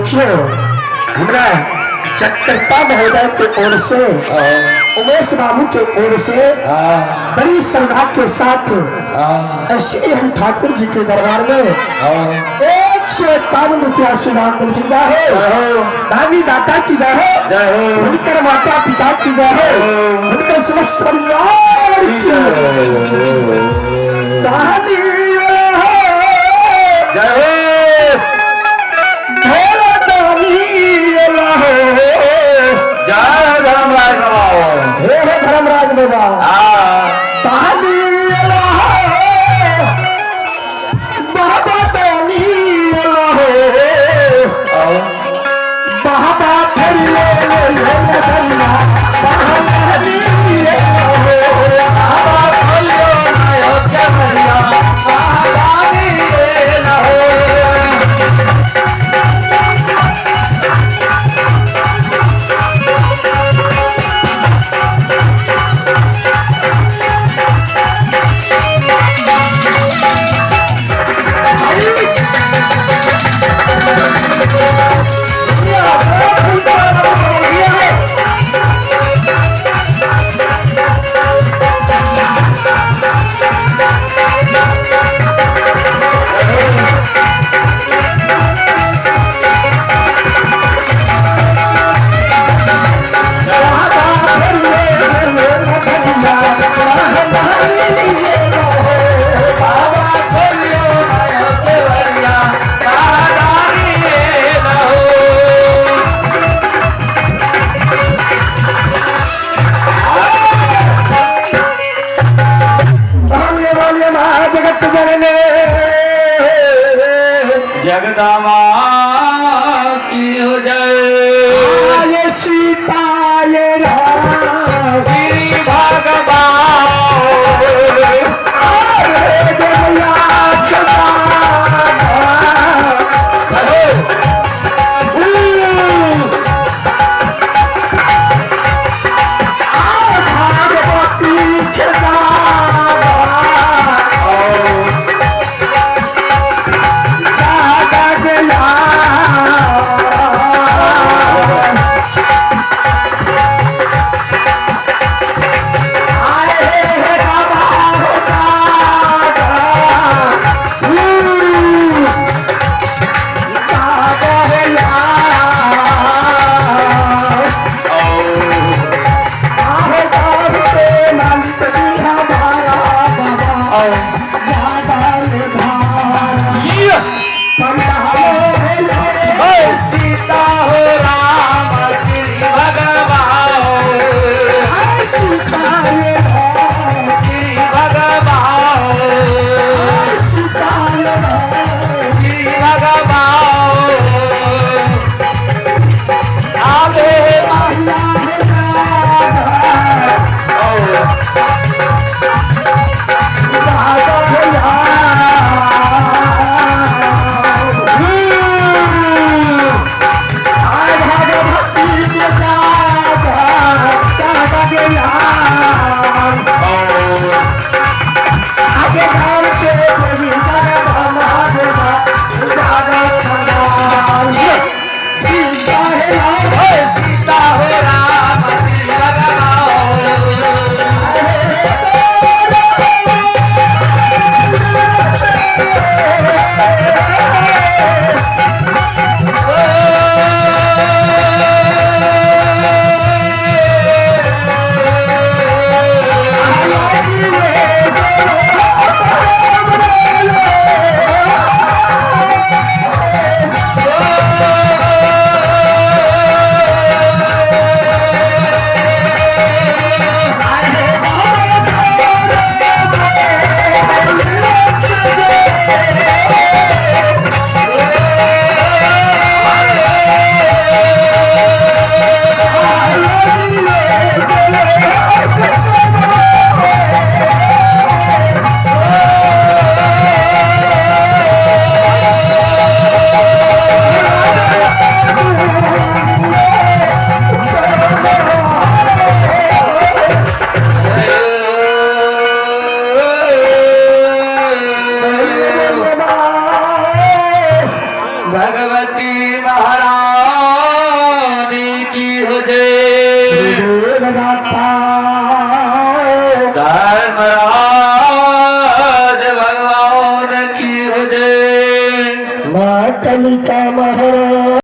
देखियो हमरा चक्रता महोदय के ओर से उमेश बाबू के ओर से बड़ी श्रद्धा के साथ श्री हरि ठाकुर जी के दरबार में 151 रुपया सुनाम मिल चुका है। दानी दाता की जय हो, उनकर माता पिता की जय हो, उनकर समस्त परिवार की धर्मराज बाबा जगदमा की हो जय सीता ये श्री भगवान भगवती महाराज हाँ